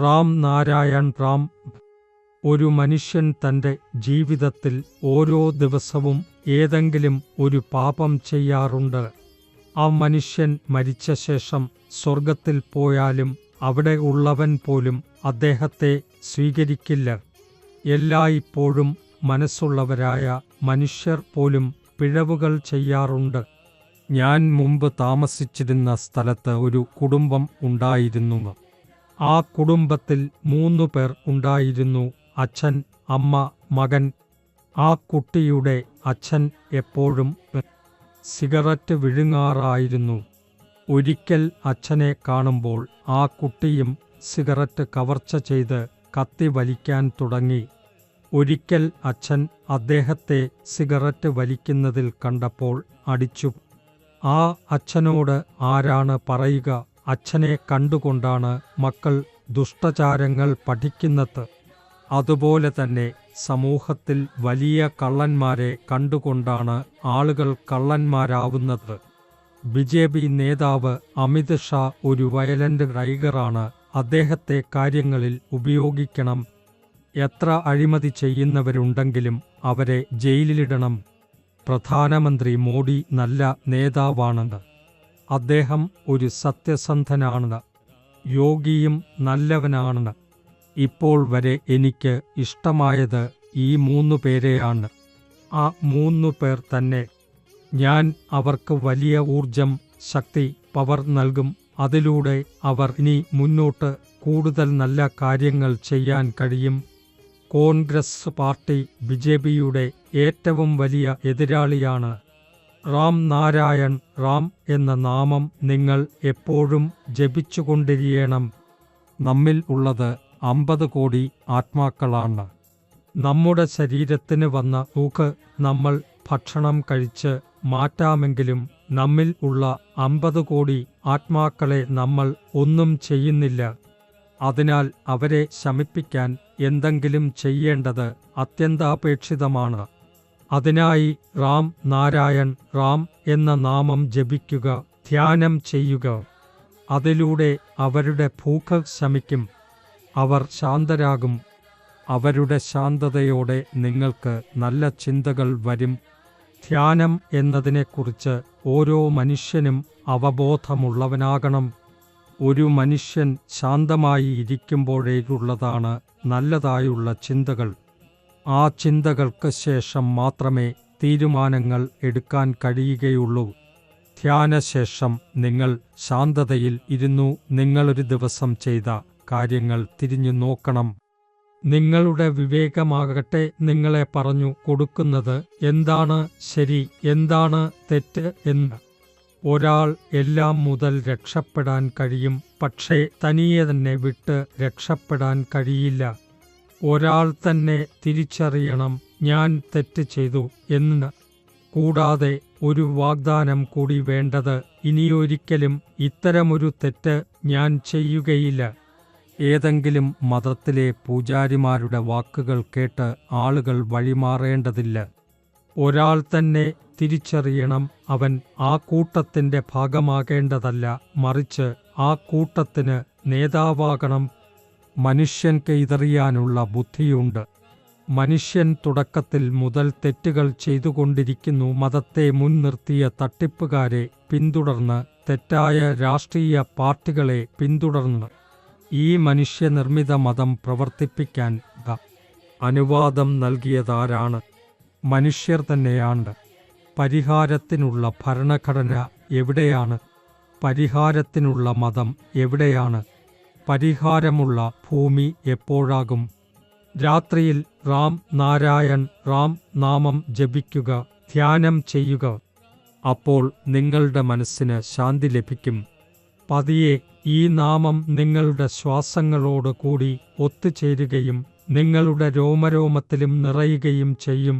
റാം നാരായൺ റാം. ഒരു മനുഷ്യൻ തൻ്റെ ജീവിതത്തിൽ ഓരോ ദിവസവും ഏതെങ്കിലും ഒരു പാപം ചെയ്യാറുണ്ട്. ആ മനുഷ്യൻ മരിച്ച ശേഷം സ്വർഗത്തിൽ പോയാലും അവിടെ ഉള്ളവൻ പോലും അദ്ദേഹത്തെ സ്വീകരിക്കില്ല. എല്ലായ്പ്പോഴും മനസ്സുള്ളവരായ മനുഷ്യർ പോലും പിഴവുകൾ ചെയ്യാറുണ്ട്. ഞാൻ മുമ്പ് താമസിച്ചിരുന്ന സ്ഥലത്ത് ഒരു കുടുംബം ഉണ്ടായിരുന്നു. ആ കുടുംബത്തിൽ 3 പേർ ഉണ്ടായിരുന്നു: അച്ഛൻ, അമ്മ, മകൻ. ആ കുട്ടിയുടെ അച്ഛൻ എപ്പോഴും സിഗരറ്റ് വിഴുങ്ങാറായിരുന്നു. ഒരിക്കൽ അച്ഛനെ കാണുമ്പോൾ ആ കുട്ടിയും സിഗരറ്റ് കവർച്ച ചെയ്ത് കത്തി വലിക്കാൻ തുടങ്ങി. ഒരിക്കൽ അച്ഛൻ അദ്ദേഹത്തെ സിഗരറ്റ് വലിക്കുന്നതിൽ കണ്ടപ്പോൾ അടിച്ചു. ആ അച്ഛനോട് ആരാണ് പറയുക? അച്ഛനെ കണ്ടുകൊണ്ടാണ് മക്കൾ ദുഷ്ടചാരങ്ങൾ പഠിക്കുന്നത്. അതുപോലെ തന്നെ സമൂഹത്തിൽ വലിയ കള്ളന്മാരെ കണ്ടുകൊണ്ടാണ് ആളുകൾ കള്ളന്മാരാവുന്നത്. ബിജെപി നേതാവ് അമിത് ഷാ ഒരു വയലന്റ് ടൈഗറാണ്. അദ്ദേഹത്തെ കാര്യങ്ങളിൽ ഉപയോഗിക്കണം. എത്ര അഴിമതി ചെയ്യുന്നവരുണ്ടെങ്കിലും അവരെ ജയിലിലിടണം. പ്രധാനമന്ത്രി മോഡി നല്ല നേതാവാണെന്ന്. അദ്ദേഹം ഒരു സത്യസന്ധനാണ്. യോഗിയും നല്ലവനാണ്. ഇപ്പോൾ വരെ എനിക്ക് ഇഷ്ടമായത് ഈ 3 പേരെയാണ്. ആ 3 പേർ തന്നെ. ഞാൻ അവർക്ക് വലിയ ഊർജം, ശക്തി, പവർ നൽകും. അതിലൂടെ അവർ ഇനി മുന്നോട്ട് കൂടുതൽ നല്ല കാര്യങ്ങൾ ചെയ്യാൻ കഴിയും. കോൺഗ്രസ് പാർട്ടി ബിജെപിയുടെ ഏറ്റവും വലിയ എതിരാളിയാണ്. റാം നാരായൺ റാം എന്ന നാമം നിങ്ങൾ എപ്പോഴും ജപിച്ചുകൊണ്ടിരിക്കണം. നമ്മിൽ ഉള്ളത് 50 കോടി ആത്മാക്കളാണ്. നമ്മുടെ ശരീരത്തിന് വന്ന ഊക്ക് നമ്മൾ ഭക്ഷണം കഴിച്ച് മാറ്റാമെങ്കിലും നമ്മിൽ ഉള്ള 50 കോടി ആത്മാക്കളെ നമ്മൾ ഒന്നും ചെയ്യുന്നില്ല. അതിനാൽ അവരെ ശമിപ്പിക്കാൻ എന്തെങ്കിലും ചെയ്യേണ്ടത് അത്യന്താപേക്ഷിതമാണ്. അതിനായി റാം നാരായൺ റാം എന്ന നാമം ജപിക്കുക, ധ്യാനം ചെയ്യുക. അതിലൂടെ അവരുടെ ഭൂക്ക് ശമിക്കും. അവർ ശാന്തരാകും. അവരുടെ ശാന്തതയോടെ നിങ്ങൾക്ക് നല്ല ചിന്തകൾ വരും. ധ്യാനം എന്നതിനെക്കുറിച്ച് ഓരോ മനുഷ്യനും അവബോധമുള്ളവനാകണം. ഒരു മനുഷ്യൻ ശാന്തമായി ഇരിക്കുമ്പോഴേക്കുള്ളതാണ് നല്ലതായുള്ള ചിന്തകൾ. ആ ചിന്തകൾക്ക് ശേഷം മാത്രമേ തീരുമാനങ്ങൾ എടുക്കാൻ കഴിയുകയുള്ളൂ. ധ്യാനശേഷം നിങ്ങൾ ശാന്തതയിൽ ഇരുന്നു നിങ്ങളൊരു ദിവസം ചെയ്ത കാര്യങ്ങൾ തിരിഞ്ഞു നോക്കണം. നിങ്ങളുടെ വിവേകമാകട്ടെ നിങ്ങളെ പറഞ്ഞു കൊടുക്കുന്നത് എന്താണ് ശരി, എന്താണ് തെറ്റ് എന്ന്. ഒരാൾ എല്ലാം മുതൽ രക്ഷപ്പെടാൻ കഴിയും, പക്ഷേ തനിയെ തന്നെ വിട്ട് രക്ഷപ്പെടാൻ കഴിയില്ല. ഒരാൾ തന്നെ തിരിച്ചറിയണം ഞാൻ തെറ്റ് ചെയ്തു എന്ന്. കൂടാതെ ഒരു വാഗ്ദാനം കൂടി വേണ്ടത്, ഇനിയൊരിക്കലും ഇത്തരമൊരു തെറ്റ് ഞാൻ ചെയ്യുകയില്ല. ഏതെങ്കിലും മതത്തിലെ പൂജാരിമാരുടെ വാക്കുകൾ കേട്ട് ആളുകൾ വഴിമാറേണ്ടതില്ല. ഒരാൾ തന്നെ തിരിച്ചറിയണം അവൻ ആ കൂട്ടത്തിൻ്റെ ഭാഗമാകേണ്ടതല്ല, മറിച്ച് ആ കൂട്ടത്തിന് നേതാവാകണം. മനുഷ്യൻക്ക് ഇതറിയാനുള്ള ബുദ്ധിയുണ്ട്. മനുഷ്യൻ തുടക്കത്തിൽ മുതൽ തെറ്റുകൾ ചെയ്തുകൊണ്ടിരിക്കുന്നു. മതത്തെ മുൻനിർത്തിയ തട്ടിപ്പുകാരെ പിന്തുടർന്ന്, തെറ്റായ രാഷ്ട്രീയ പാർട്ടികളെ പിന്തുടർന്ന് ഈ മനുഷ്യനിർമ്മിത മതം പ്രവർത്തിപ്പിക്കാൻ അനുവാദം നൽകിയതാരാണ്? മനുഷ്യർ തന്നെയാണ്. പരിഹാരത്തിനുള്ള ഭരണഘടന എവിടെയാണ്? പരിഹാരത്തിനുള്ള മതം എവിടെയാണ്? പരിഹാരമുള്ള ഭൂമി എപ്പോഴാകും? രാത്രിയിൽ റാം നാരായൺ റാം നാമം ജപിക്കുക, ധ്യാനം ചെയ്യുക. അപ്പോൾ നിങ്ങളുടെ മനസ്സിന് ശാന്തി ലഭിക്കും. പതിയെ ഈ നാമം നിങ്ങളുടെ ശ്വാസങ്ങളോട് കൂടി ഒത്തുചേരുകയും നിങ്ങളുടെ രോമരോമത്തിലും നിറയുകയും ചെയ്യും.